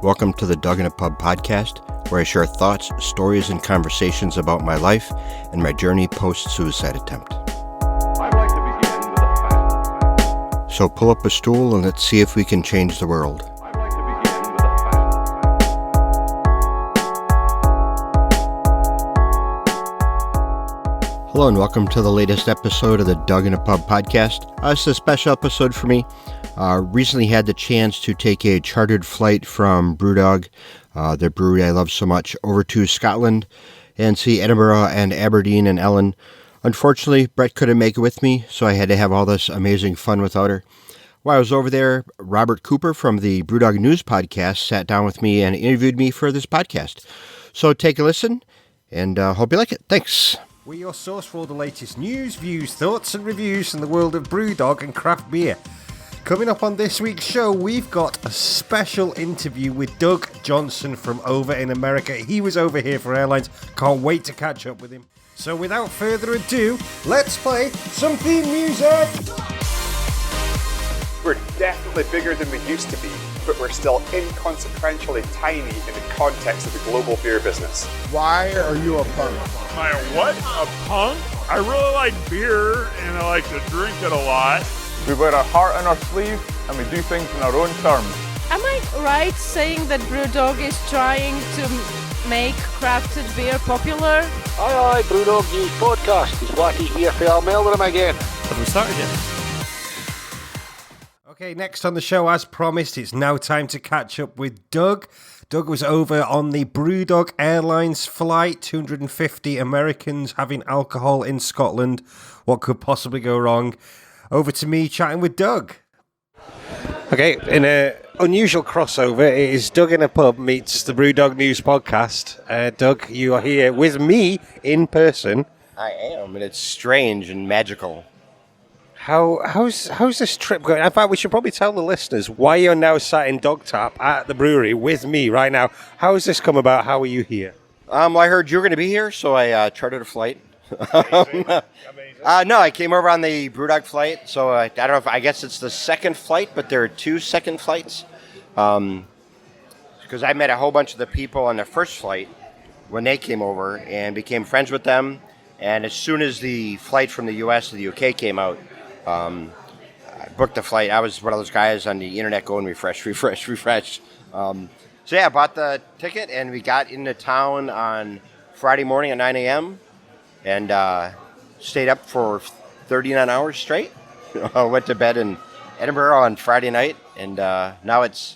Welcome to the Dug in a Pub podcast, where I share thoughts, stories, and conversations about my life and my journey post-suicide attempt. I'd like to begin with a fact. So pull up a stool and let's see if we can change the world. I'd like to begin with a fact. Hello and welcome to the latest episode of the Dug in a Pub podcast. This is a special episode for me. Recently had the chance to take a chartered flight from BrewDog, the brewery I love so much, over to Scotland and see Edinburgh and Aberdeen and Ellen. Unfortunately, Brett couldn't make it with me, so I had to have all this amazing fun without her. While I was over there, Robert Cooper from the BrewDog News Podcast sat down with me and interviewed me for this podcast. So take a listen, and hope you like it. Thanks. We're your source for all the latest news, views, thoughts and reviews from the world of BrewDog and craft beer. Coming up on this week's show, we've got a special interview with Doug Johnson from over in America. He was over here for airlines. Can't wait to catch up with him. So without further ado, let's play some theme music! We're definitely bigger than we used to be, but we're still inconsequentially tiny in the context of the global beer business. Why are you a punk? Am I what? A punk? I really like beer and I like to drink it a lot. We wear our heart on our sleeve and we do things on our own terms. Am I right saying that BrewDog is trying to make crafted beer popular? Aye, BrewDog News Podcast. It's Wacky here for Melbourne again. Have we started yet? Okay, next on the show, as promised, it's now time to catch up with Doug. Doug was over on the BrewDog Airlines flight, 250 Americans having alcohol in Scotland. What could possibly go wrong? Over to me chatting with Doug. Okay, in an unusual crossover, it is Dug in a Pub meets the BrewDog News Podcast. Doug, you are here with me in person. I am, and it's strange and magical. How's this trip going? In fact, we should probably tell the listeners why you're now sat in Dog Tap at the brewery with me right now. How has this come about? How are you here? Well, I heard you were going to be here, so I chartered a flight. No, I came over on the BrewDog flight, so I don't know I guess it's the second flight, but there are two second flights. Because I met a whole bunch of the people on the first flight when they came over and became friends with them. And as soon as the flight from the US to the UK came out, I booked the flight. I was one of those guys on the internet going refresh. So yeah, I bought the ticket and we got into town on Friday morning at 9 a.m. and stayed up for 39 hours straight. I went to bed in Edinburgh on Friday night, and now it's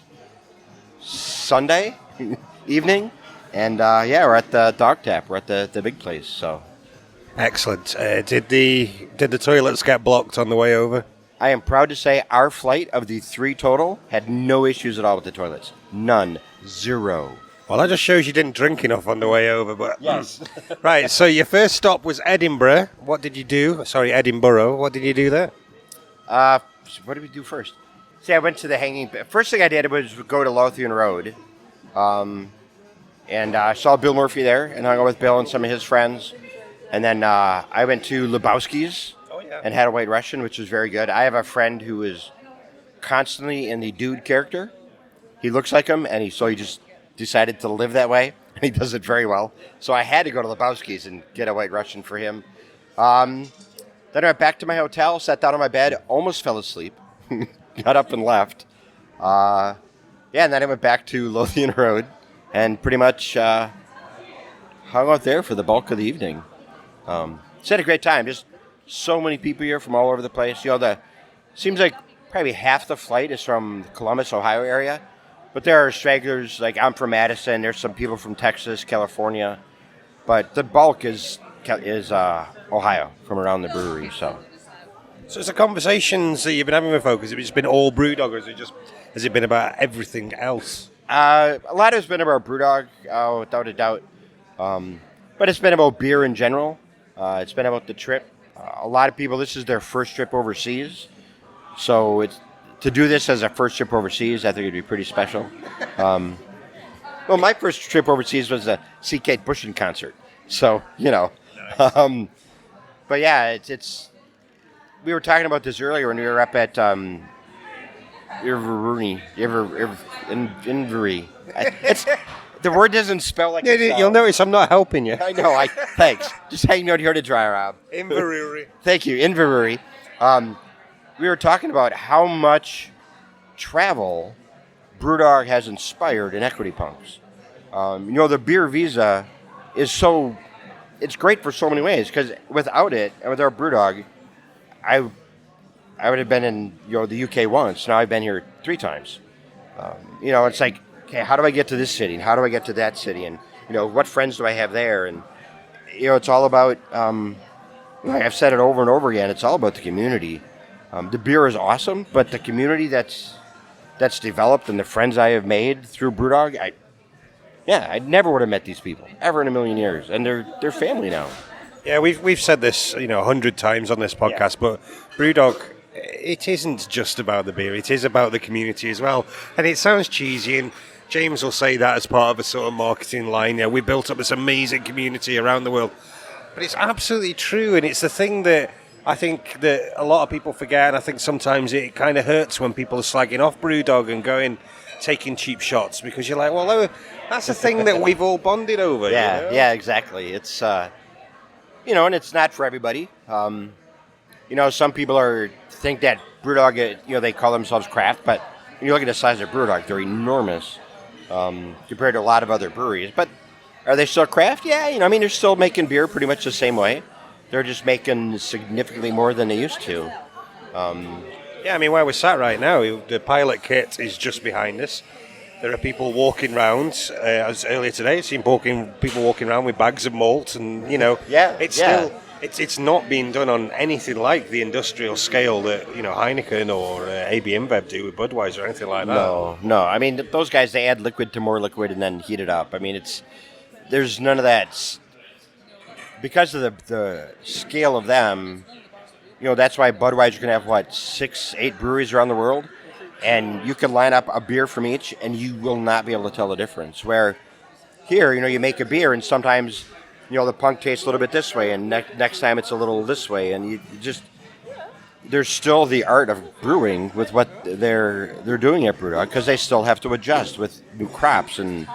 Sunday evening, and yeah, we're at the Dog Tap. We're at the big place. So excellent. Did the toilets get blocked on the way over? I am proud to say our flight of the three total had no issues at all with the toilets. None. Zero. Well, that just shows you didn't drink enough on the way over. But yes. Right, so your first stop was Edinburgh. What did you do? Sorry, Edinburgh. What did you do there? What did we do first? See, I went to the hanging... First thing I did was go to Lothian Road. And I saw Bill Murphy there and hung out with Bill and some of his friends. And then I went to Lebowski's and had a White Russian, which was very good. I have a friend who is constantly in the dude character. He looks like him, and he just decided to live that way, and he does it very well. So I had to go to Lebowski's and get a White Russian for him. Then I went back to my hotel, sat down on my bed, almost fell asleep, got up and left. And then I went back to Lothian Road and pretty much hung out there for the bulk of the evening. Just had a great time. Just so many people here from all over the place. Seems like probably half the flight is from the Columbus, Ohio area. But there are stragglers, like I'm from Madison, there's some people from Texas, California, but the bulk is Ohio, from around the brewery, so. So it's the conversations that you've been having with folks, has it just been all BrewDog, or has it been about everything else? A lot has been about BrewDog, without a doubt, but it's been about beer in general. It's been about the trip. A lot of people, this is their first trip overseas, so to do this as a first trip overseas, I think it'd be pretty special. Well, my first trip overseas was to see Kate Bush in concert. So, Nice. But yeah, it's. We were talking about this earlier when we were up at Inverie. It's the word doesn't spell like it You'll notice I'm not helping you. I know. Thanks. Just hanging out here to dry, Rob. Inverie. Thank you, Inverie. We were talking about how much travel BrewDog has inspired in Equity Punks. The beer visa is it's great for so many ways, because without it, and without BrewDog, I would have been in the UK once. Now I've been here 3 times. It's like, okay, how do I get to this city? And how do I get to that city? And, what friends do I have there? And, it's all about, I've said it over and over again, it's all about the community. The beer is awesome, but the community that's developed and the friends I have made through BrewDog, I never would have met these people ever in a million years, and they're family now. Yeah, we've said this 100 times on this podcast, but BrewDog, it isn't just about the beer; it is about the community as well. And it sounds cheesy, and James will say that as part of a sort of marketing line. Yeah, we built up this amazing community around the world, but it's absolutely true, and it's the thing that I think that a lot of people forget, and I think sometimes it kind of hurts when people are slagging off BrewDog and taking cheap shots, because you're like, well, that's the thing that we've all bonded over. Yeah, exactly. It's, and it's not for everybody. Some people think that BrewDog, they call themselves craft, but when you look at the size of BrewDog, they're enormous compared to a lot of other breweries. But are they still craft? Yeah, they're still making beer pretty much the same way. They're just making significantly more than they used to. Where we're sat right now, the pilot kit is just behind us. There are people walking around. As earlier today, I've seen people walking around with bags of malt, and it's not being done on anything like the industrial scale that Heineken or AB InBev do with Budweiser or anything like that. No. Those guys, they add liquid to more liquid and then heat it up. There's none of that. Because of the scale of them, that's why Budweiser can have, 6-8 breweries around the world, and you can line up a beer from each, and you will not be able to tell the difference. Where here, you make a beer, and sometimes, the punk tastes a little bit this way, and next time it's a little this way, and there's still the art of brewing with what they're doing at BrewDog, because they still have to adjust with new crops and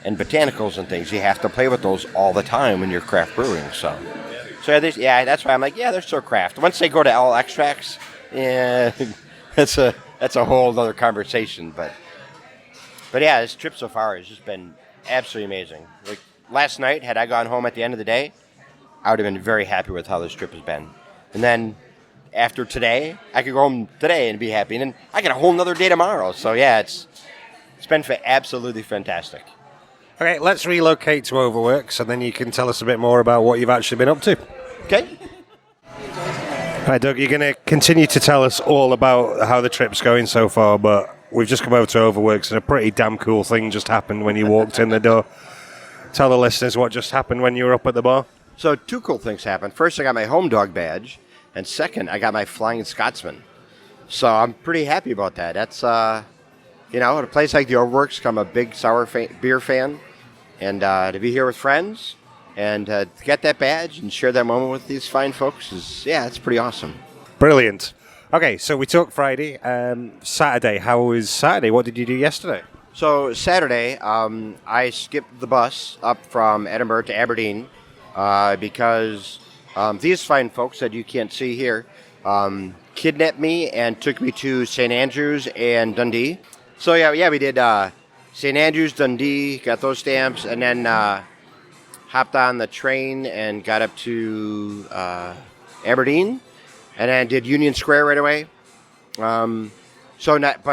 botanicals and things. You have to play with those all the time when you're craft brewing. So that's why I'm like, they're still craft. Once they go to all extracts, that's a whole other conversation. But this trip so far has just been absolutely amazing. Like last night, had I gone home at the end of the day, I would have been very happy with how this trip has been. And then after today, I could go home today and be happy. And then I got a whole nother day tomorrow. So it's been absolutely fantastic. Okay, let's relocate to Overworks, and then you can tell us a bit more about what you've actually been up to. Okay. All right, Doug, you're going to continue to tell us all about how the trip's going so far, but we've just come over to Overworks, and a pretty damn cool thing just happened when you walked in the door. Tell the listeners what just happened when you were up at the bar. So 2 cool things happened. First, I got my home dog badge, and second, I got my Flying Scotsman. So I'm pretty happy about that. That's, at a place like the Overworks, I'm a big sour beer fan. And to be here with friends and to get that badge and share that moment with these fine folks it's pretty awesome. Brilliant. Okay, so we talked Friday. Saturday, how was Saturday? What did you do yesterday? So Saturday, I skipped the bus up from Edinburgh to Aberdeen because these fine folks that you can't see here kidnapped me and took me to St. Andrews and Dundee. So we did St. Andrews, Dundee, got those stamps, and then hopped on the train and got up to Aberdeen, and then did Union Square right away. But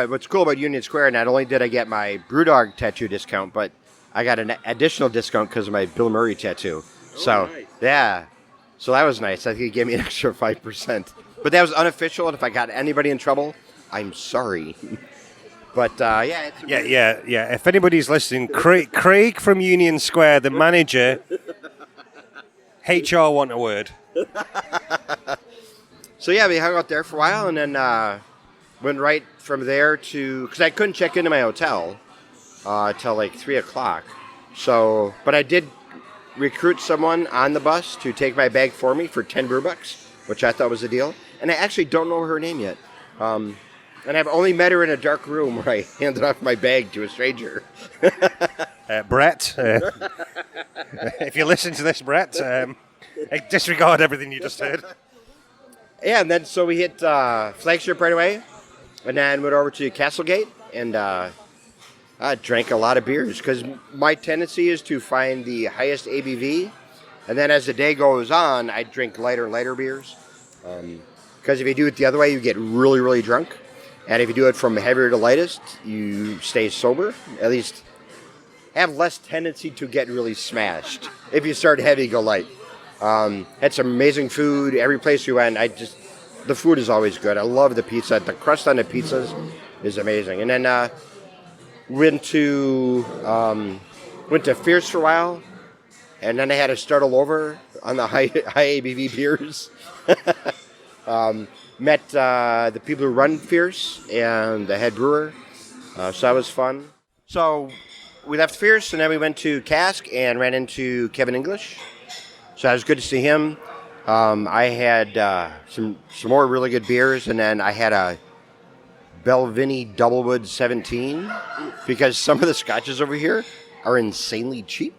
what's cool about Union Square, not only did I get my BrewDog tattoo discount, but I got an additional discount because of my Bill Murray tattoo. Nice. So that was nice. I think it gave me an extra 5%. But that was unofficial, and if I got anybody in trouble, I'm sorry. But, yeah. If anybody's listening, Craig from Union Square, the manager, HR want a word. So, we hung out there for a while, and then went right from there to... Because I couldn't check into my hotel till like 3 o'clock. So, but I did recruit someone on the bus to take my bag for me for 10 $10, which I thought was a deal. And I actually don't know her name yet. And I've only met her in a dark room where I handed off my bag to a stranger. Brett, if you listen to this, Brett, disregard everything you just heard. Yeah, and then so we hit Flagship right away, and then went over to Castlegate, and I drank a lot of beers, because my tendency is to find the highest ABV, and then as the day goes on, I drink lighter and lighter beers, because if you do it the other way, you get really, really drunk, and if you do it from heavier to lightest, you stay sober, at least have less tendency to get really smashed. If you start heavy, go light. Had some amazing food. Every place we went, the food is always good. I love the pizza. The crust on the pizzas is amazing. And then went to Fierce for a while, and then I had to start all over on the high ABV beers. Met the people who run Fierce and the head brewer, so that was fun. So we left Fierce, and then we went to Cask and ran into Kevin English. So it was good to see him. I had some more really good beers, and then I had a Belvini Doublewood 17, because some of the scotches over here are insanely cheap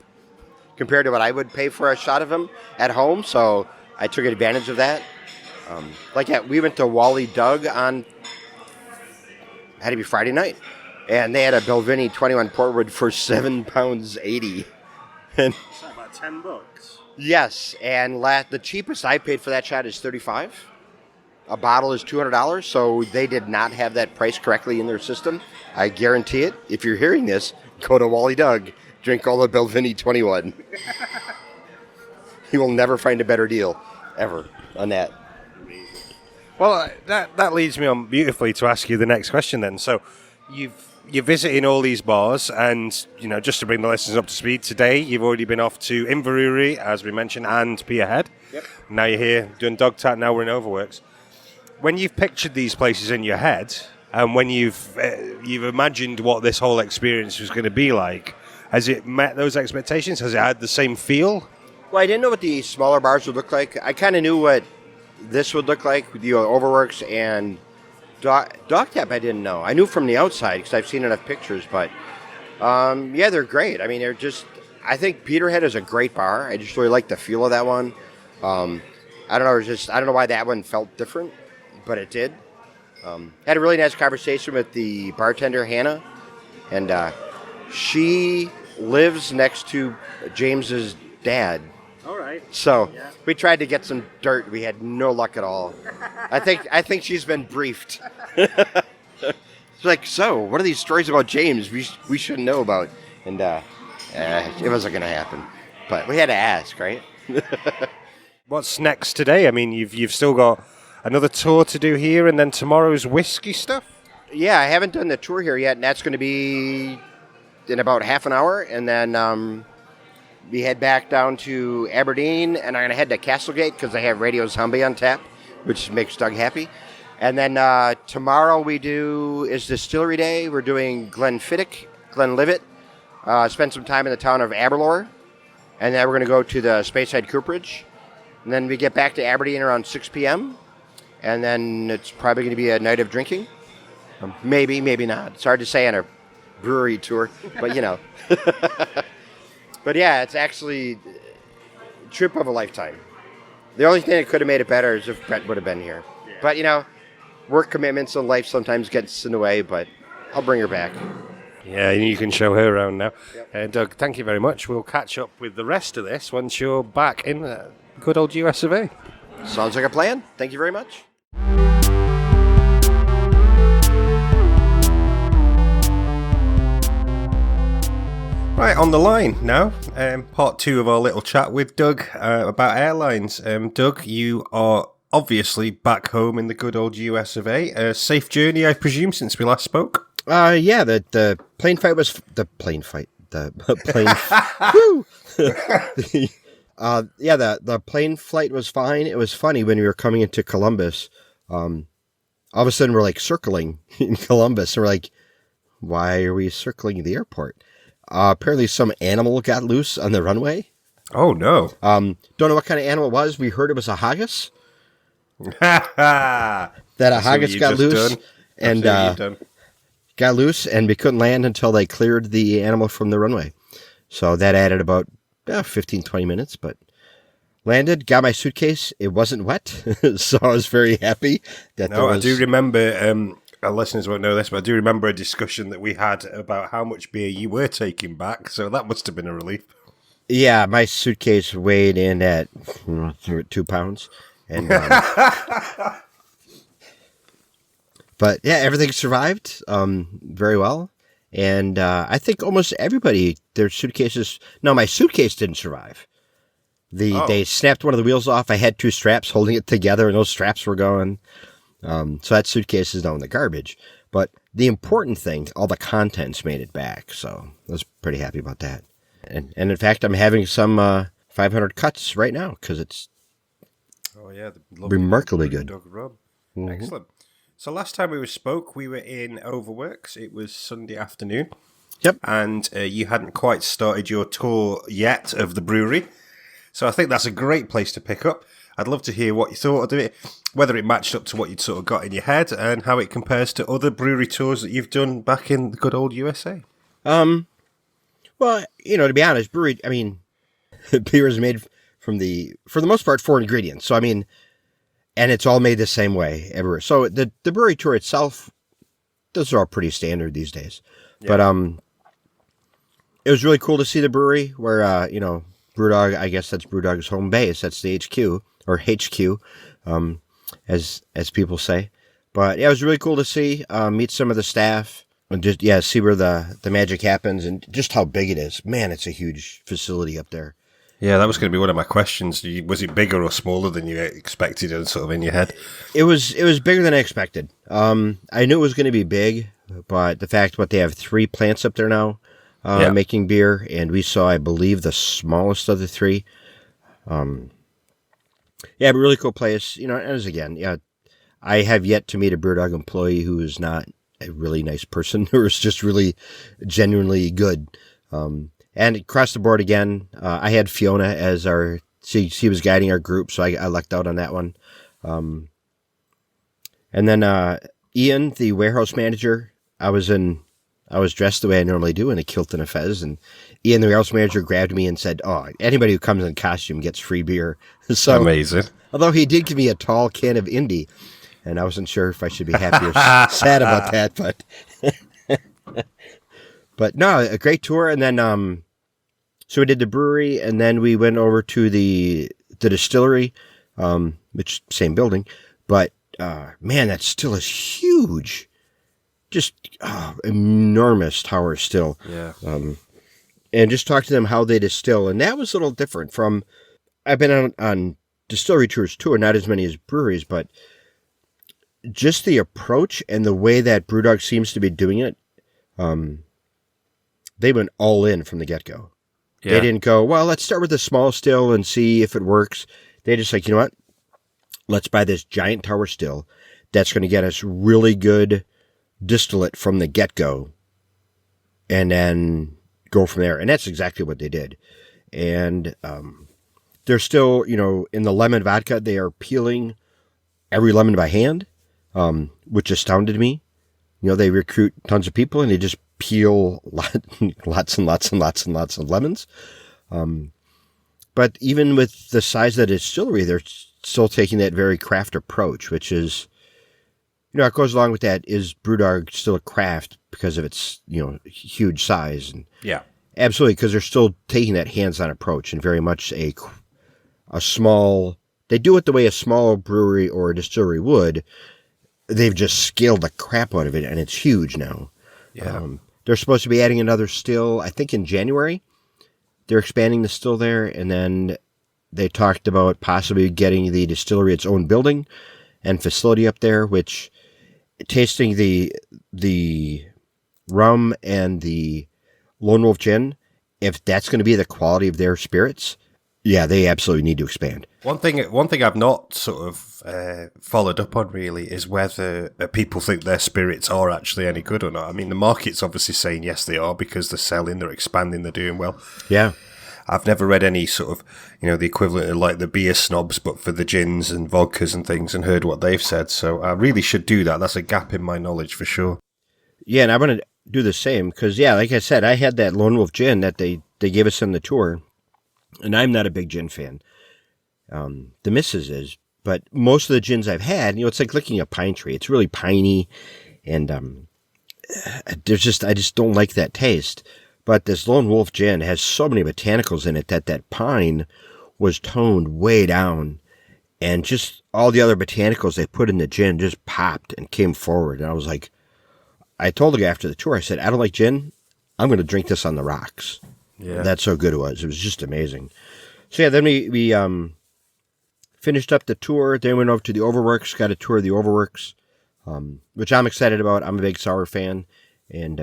compared to what I would pay for a shot of them at home, so I took advantage of that. We went to Wally Doug on, had to be Friday night, and they had a Belvini 21 Portwood for £7.80. And About $10. yes, and the cheapest I paid for that shot is $35. A bottle is $200, so they did not have that price correctly in their system. I guarantee it. If you're hearing this, go to Wally Doug, drink all the Belvini 21. You will never find a better deal, ever, on that. Well, that leads me on beautifully to ask you the next question then. So you're visiting all these bars, and, just to bring the listeners up to speed, today you've already been off to Inverurie, as we mentioned, and Peterhead. Yep. Now you're here doing Dogtat, now we're in Overworks. When you've pictured these places in your head, and when you've imagined what this whole experience was going to be like, has it met those expectations? Has it had the same feel? Well, I didn't know what the smaller bars would look like. I kind of knew what this would look like with Overworks and Dogtap. I didn't know. I knew from the outside because I've seen enough pictures, but they're great. I mean, I think Peterhead is a great bar. I just really like the feel of that one. I don't know. I don't know why that one felt different, but it did. Had a really nice conversation with the bartender, Hannah, and she lives next to James's dad. All right. So we tried to get some dirt. We had no luck at all. I think she's been briefed. It's like, so what are these stories about James we shouldn't know about? And it wasn't going to happen. But we had to ask, right? What's next today? I mean, you've still got another tour to do here, and then tomorrow's whiskey stuff? Yeah, I haven't done the tour here yet, and that's going to be in about half an hour. And then we head back down to Aberdeen, and I'm going to head to Castlegate because they have Radio Zombie on tap, which makes Doug happy. And then tomorrow is Distillery Day. We're doing Glenlivet. Spend some time in the town of Aberlour. And then we're going to go to the Speyside Cooperage. And then we get back to Aberdeen around 6 p.m. And then it's probably going to be a night of drinking. Maybe, maybe not. It's hard to say on a brewery tour, but But yeah, it's actually a trip of a lifetime. The only thing that could have made it better is if Brett would have been here. Yeah. But, work commitments in life sometimes gets in the way, but I'll bring her back. Yeah, you can show her around now. Yep. Doug, thank you very much. We'll catch up with the rest of this once you're back in good old US of A. Sounds like a plan. Thank you very much. Right, on the line now, part 2 of our little chat with Doug about airlines. Doug, you are obviously back home in the good old US of A. A safe journey, I presume, since we last spoke? Yeah, the plane fight was... The plane fight. The plane... Woo! The plane flight was fine. It was funny when we were coming into Columbus. All of a sudden, we're like circling in Columbus. And we're like, why are we circling the airport? Apparently some animal got loose on the runway. Oh, no. Don't know what kind of animal it was. We heard it was a haggis. That a haggis got loose. and Absolutely got loose, and we couldn't land until they cleared the animal from the runway. So that added about 15, 20 minutes, but landed, got my suitcase. It wasn't wet, so I was very happy that I do remember, our listeners won't know this, but I do remember a discussion that we had about how much beer you were taking back, so that must have been a relief. Yeah, my suitcase weighed in at 2 pounds. And, but yeah, everything survived very well. And I think almost everybody, their suitcases... No, my suitcase didn't survive. They snapped one of the wheels off. I had 2 straps holding it together, and those straps were gone. So that suitcase is now in the garbage. But the important thing, all the contents made it back. So I was pretty happy about that. And in fact, I'm having some 500 cuts right now because it's remarkably good. Mm-hmm. Excellent. So last time we spoke, we were in Overworks. It was Sunday afternoon. Yep. And you hadn't quite started your tour yet of the brewery. So I think that's a great place to pick up. I'd love to hear what you thought of it, whether it matched up to what you'd sort of got in your head, and how it compares to other brewery tours that you've done back in the good old USA. Well, to be honest, beer is made from for the most part, 4 ingredients. So, and it's all made the same way everywhere. So the brewery tour itself, those are all pretty standard these days. Yeah. But it was really cool to see the brewery where, BrewDog, I guess that's BrewDog's home base. That's the HQ, or HQ, as people say. But yeah, it was really cool to see, meet some of the staff, and just, see where the magic happens and just how big it is. Man, it's a huge facility up there. Yeah, that was going to be one of my questions. Was it bigger or smaller than you expected and sort of in your head? It was bigger than I expected. I knew it was going to be big, but the fact they have 3 plants up there now making beer, and we saw, I believe, the smallest of the 3. But really cool place. I have yet to meet a BrewDog employee who is not a really nice person who is just really genuinely good. And across the board again, I had Fiona as she was guiding our group, so I lucked out on that one. And then Ian, the warehouse manager, I was dressed the way I normally do in a kilt and a fez, and Ian, the warehouse manager, grabbed me and said, "Oh, anybody who comes in costume gets free beer." So amazing. Although he did give me a tall can of Indy, and I wasn't sure if I should be happy or sad about that, but no, a great tour. And then, so we did the brewery, and then we went over to the distillery, which same building, but man, that still is huge, just enormous tower still. Yeah. And just talk to them how they distill, and that was a little different from. I've been on distillery tours too, not as many as breweries, but just the approach and the way that BrewDog seems to be doing it, they went all in from the get-go. Yeah. They didn't go, well, let's start with a small still and see if it works. They just you know what? Let's buy this giant tower still that's going to get us really good distillate from the get-go, and then go from there. And that's exactly what they did. And they're still, in the lemon vodka, they are peeling every lemon by hand, which astounded me. They recruit tons of people and they just peel lots and lots and lots and lots of lemons. But even with the size of the distillery, they're still taking that very craft approach, which is, what goes along with that is BrewDog still a craft because of its, huge size. And yeah, absolutely, because they're still taking that hands-on approach and very much a small, they do it the way a small brewery or a distillery would. They've just scaled the crap out of it, and it's huge now. Yeah. They're supposed to be adding another still, I think in January. They're expanding the still there, and then they talked about possibly getting the distillery its own building and facility up there, which tasting the rum and the Lone Wolf Gin, if that's going to be the quality of their spirits, yeah, they absolutely need to expand. One thing I've not sort of followed up on really is whether people think their spirits are actually any good or not. I mean, the market's obviously saying yes, they are, because they're selling, they're expanding, they're doing well. Yeah. I've never read any sort of, the equivalent of like the beer snobs, but for the gins and vodkas and things, and heard what they've said. So I really should do that. That's a gap in my knowledge for sure. Yeah, and I'm going to do the same because, like I said, I had that Lone Wolf gin that they gave us on the tour, and I'm not a big gin fan. The missus is, but most of the gins I've had, it's like licking a pine tree. It's really piney, and I just don't like that taste. But this Lone Wolf gin has so many botanicals in it that pine was toned way down, and just all the other botanicals they put in the gin just popped and came forward. And I was like, I told the guy after the tour, I said, I don't like gin. I'm going to drink this on the rocks. Yeah, that's so good it was. It was just amazing. So yeah, then we finished up the tour. Then went over to the Overworks, got a tour of the Overworks, which I'm excited about. I'm a big sour fan, and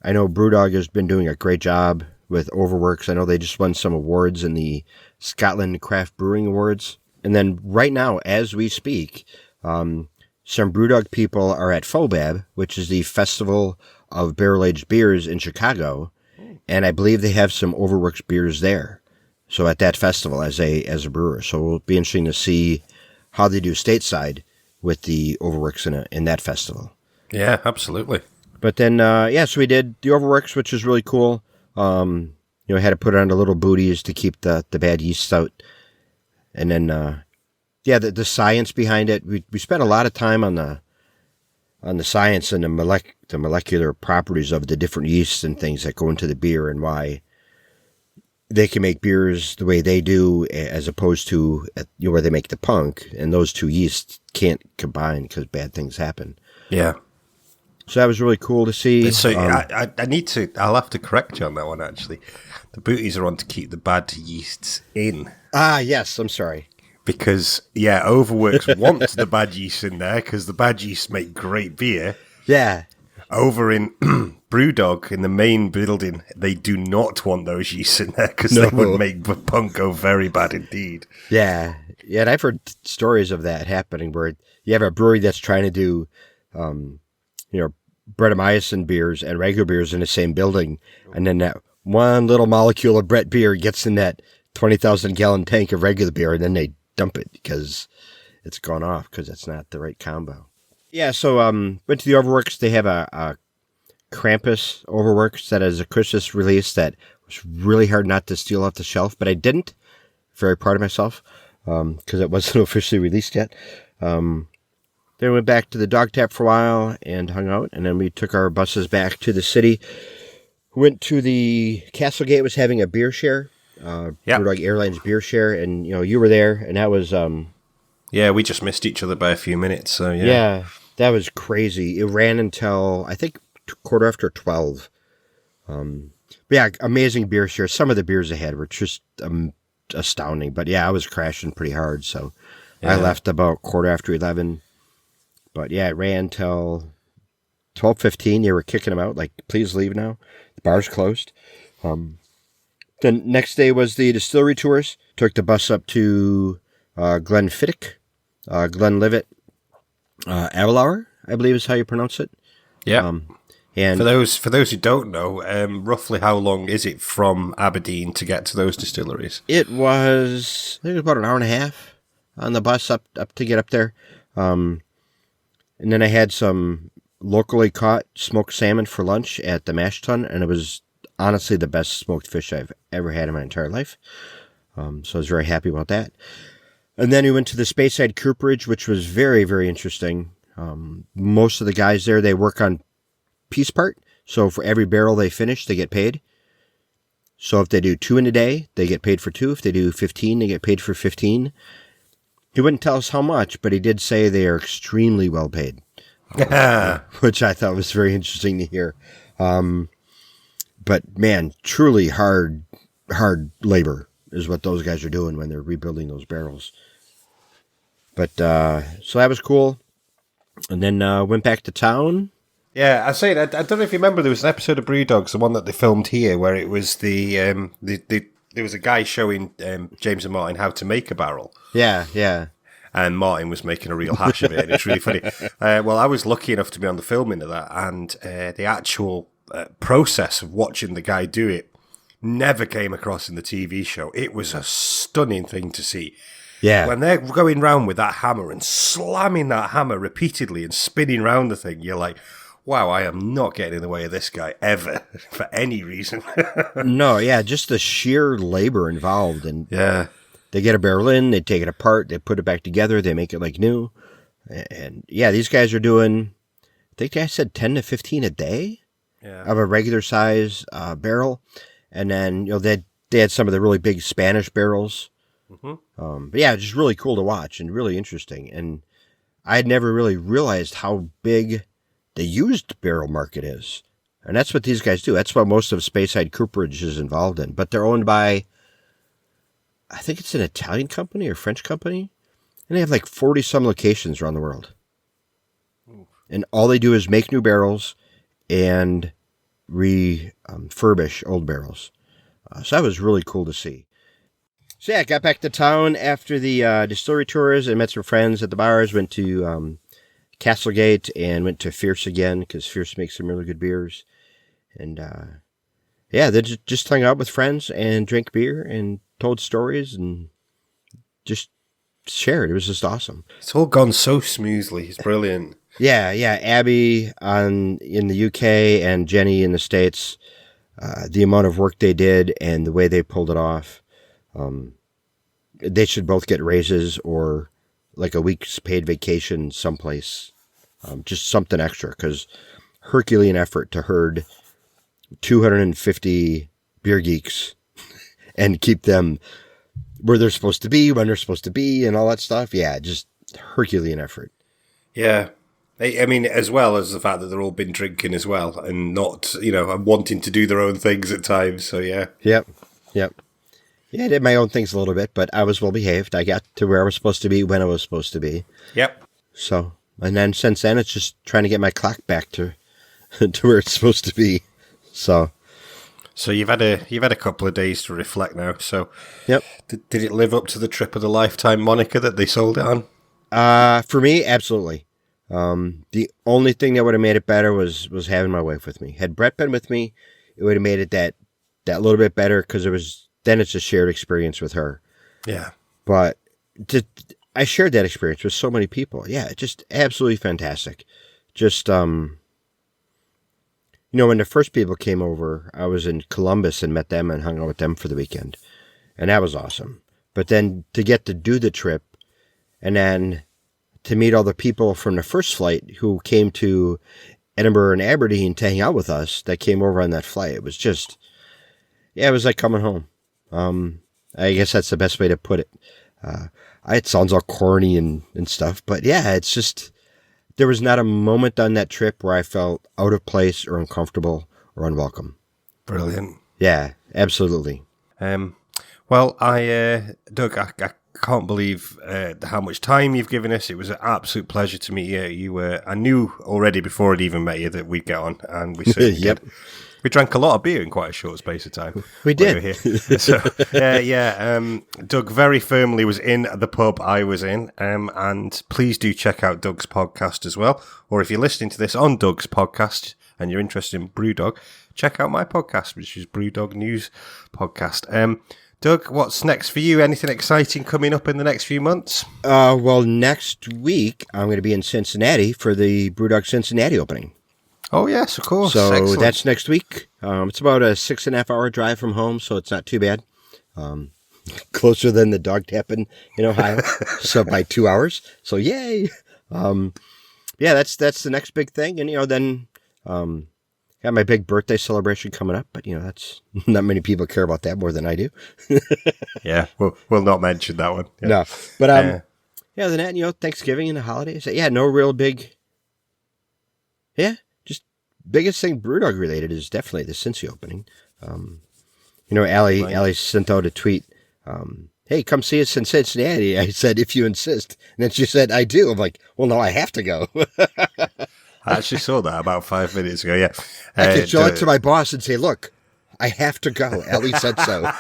I know BrewDog has been doing a great job with Overworks. I know they just won some awards in the Scotland Craft Brewing Awards. And then right now, as we speak, some BrewDog people are at FOBAB, which is the Festival of Barrel-Aged Beers in Chicago, and I believe they have some Overworks beers there. So at that festival as a brewer. So it'll be interesting to see how they do stateside with the Overworks in that festival. Yeah, absolutely. But then, so we did the Overworks, which is really cool. Had to put it on the little booties to keep the bad yeast out. And then, the science behind it. We spent a lot of time on the science and the molecular properties of the different yeasts and things that go into the beer and why they can make beers the way they do as opposed to where they make the punk. And those two yeasts can't combine because bad things happen. Yeah. So that was really cool to see. So I'll have to correct you on that one, actually. The booties are on to keep the bad yeasts in. Ah, yes, I'm sorry. Because, Overworks wants the bad yeast in there because the bad yeast make great beer. Yeah. Over in BrewDog, in the main building, they do not want those yeasts in there because they would make the punk go very bad indeed. Yeah. Yeah, and I've heard stories of that happening where you have a brewery that's trying to do Brettanomycin beers and regular beers in the same building, and then that one little molecule of Brett beer gets in that 20,000 gallon tank of regular beer, and then they dump it because it's gone off because it's not the right combo. Yeah, so went to the Overworks. They have a Krampus Overworks that is a Christmas release that was really hard not to steal off the shelf, but I didn't. Very proud of myself because it wasn't officially released yet. Then we went back to the Dog Tap for a while and hung out, and then we took our buses back to the city. Went to the Castlegate, was having a beer share, BrewDog Airlines beer share, and you were there, and that was we just missed each other by a few minutes. So yeah, that was crazy. It ran until I think 12:15. Amazing beer share. Some of the beers they had were just astounding, but I was crashing pretty hard, so I left about 11:15. But it ran till 12:15. They were kicking them out, like, please leave now. The bar's closed. The next day was the distillery tours. Took the bus up to Glenfiddich, Glenlivet, Avalauer, I believe is how you pronounce it. Yeah. And for those who don't know, roughly how long is it from Aberdeen to get to those distilleries? It was, I think it was about an hour and a half on the bus up to get up there. And then I had some locally caught smoked salmon for lunch at the Mash Tun, and it was honestly the best smoked fish I've ever had in my entire life. So I was very happy about that. And then we went to the Speyside Cooperage, which was very, very interesting. Most of the guys there, they work on piece part. So for every barrel they finish, they get paid. So if they do 2 in a day, they get paid for 2. If they do 15, they get paid for 15. He wouldn't tell us how much, but he did say they are extremely well paid, which I thought was very interesting to hear. But man, truly hard labor is what those guys are doing when they're rebuilding those barrels. But so that was cool. And then went back to town. Yeah, I say I don't know if you remember, there was an episode of BrewDogs, the one that they filmed here, where it was there was a guy showing James and Martin how to make a barrel. Yeah. And Martin was making a real hash of it, and it's really funny. Well, I was lucky enough to be on the filming of that, and the actual process of watching the guy do it never came across in the TV show. It was a stunning thing to see. Yeah. When they're going round with that hammer and slamming that hammer repeatedly and spinning round the thing, you're like, wow, I am not getting in the way of this guy ever for any reason. No, yeah, just the sheer labor involved. And Yeah. they get a barrel in, they take it apart, they put it back together, they make it like new. And yeah, these guys are doing, I think I said 10 to 15 a day of a regular size barrel. And then, they had some of the really big Spanish barrels. But yeah, just really cool to watch and really interesting. And I had never really realized how big the used barrel market is. And that's what these guys do. That's what most of Speyside Cooperage is involved in. But they're owned by, I think it's an Italian company or French company. And they have like 40-some locations around the world. And all they do is make new barrels and refurbish old barrels. So that was really cool to see. So yeah, I got back to town after the distillery tours and met some friends at the bars. Went to Castlegate and went to Fierce again because Fierce makes some really good beers. And yeah, they just hung out with friends and drank beer and told stories and just shared. It was just awesome. It's all gone so smoothly. It's brilliant. Yeah. Abby in the UK and Jenny in the States, the amount of work they did and the way they pulled it off. They should both get raises or like a week's paid vacation someplace. Just something extra because Herculean effort to herd 250 beer geeks and keep them where they're supposed to be, when they're supposed to be and all that stuff. Yeah, just Herculean effort. Yeah. I mean, as well as the fact that they're all been drinking as well and not, and wanting to do their own things at times. So, yeah. Yep. Yeah, I did my own things a little bit, but I was well behaved. I got to where I was supposed to be when I was supposed to be. Yep. So, and then since then, it's just trying to get my clock back to where it's supposed to be. So you've had a couple of days to reflect now. So, yep. Did it live up to the trip of the lifetime moniker that they sold it on? For me, absolutely. The only thing that would have made it better was having my wife with me. Had Brett been with me, it would have made it that little bit better because then it's a shared experience with her. Yeah. But I shared that experience with so many people. Yeah, just absolutely fantastic. Just, when the first people came over, I was in Columbus and met them and hung out with them for the weekend. And that was awesome. But then to get to do the trip and then to meet all the people from the first flight who came to Edinburgh and Aberdeen to hang out with us that came over on that flight, it was just, it was like coming home. I guess that's the best way to put it. It sounds all corny and stuff, but yeah, it's just, there was not a moment on that trip where I felt out of place or uncomfortable or unwelcome. Brilliant. Yeah, absolutely. Well, Doug, I can't believe how much time you've given us. It was an absolute pleasure to meet you. I knew already before I'd even met you that we'd get on, and we certainly Yep. did. We drank a lot of beer in quite a short space of time. We did. Here. So, Doug very firmly was in the pub I was in, and please do check out Doug's podcast as well. Or if you're listening to this on Doug's podcast and you're interested in BrewDog, check out my podcast, which is BrewDog News Podcast. Doug, what's next for you? Anything exciting coming up in the next few months? Well, next week I'm going to be in Cincinnati for the BrewDog Cincinnati opening. Oh, yes, of course. So excellent. That's next week. It's about a 6.5 hour drive from home, so it's not too bad. Closer than the dog tapping in Ohio, so by 2 hours. So yay! That's the next big thing, and then got my big birthday celebration coming up. But that's not many people care about that more than I do. Yeah, we'll not mention that one. Yeah. No, but other than that, Thanksgiving and the holidays. Yeah, no real big. Yeah. Biggest thing BrewDog related is definitely the Cincy opening. Allie sent out a tweet. Hey, come see us in Cincinnati. I said, if you insist. And then she said, I do. I'm like, well, no, I have to go. I actually saw that about 5 minutes ago, yeah. I could show it to my boss and say, look, I have to go. Ellie said so.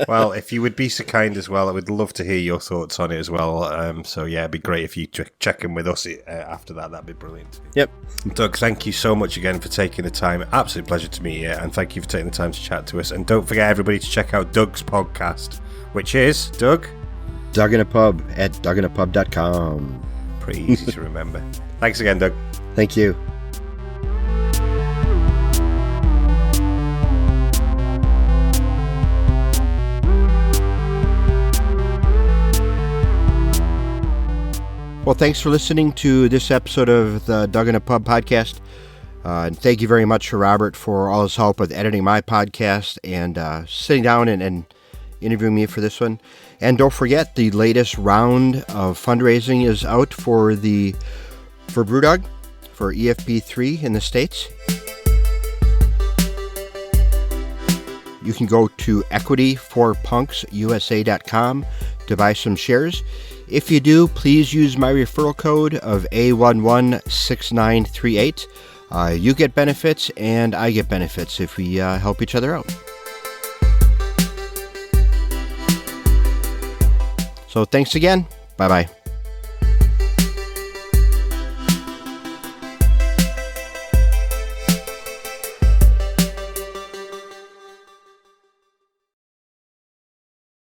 Well, if you would be so kind as well, I would love to hear your thoughts on it as well. So yeah, it'd be great if you check in with us after that. That'd be brilliant. Yep. Doug, thank you so much again for taking the time. Absolute pleasure to meet you, and thank you for taking the time to chat to us. And don't forget, everybody, to check out Doug's podcast, which is, Doug? Doug in a Pub at duginapub.com. Pretty easy to remember. Thanks again, Doug. Thank you. Well, thanks for listening to this episode of the Doug in a Pub podcast. And thank you very much to Robert for all his help with editing my podcast and sitting down and interviewing me for this one. And don't forget, the latest round of fundraising is out for BrewDog, for EFB3 in the States. You can go to equityforpunksusa.com to buy some shares. If you do, please use my referral code of A116938. You get benefits and I get benefits if we help each other out. So thanks again. Bye-bye.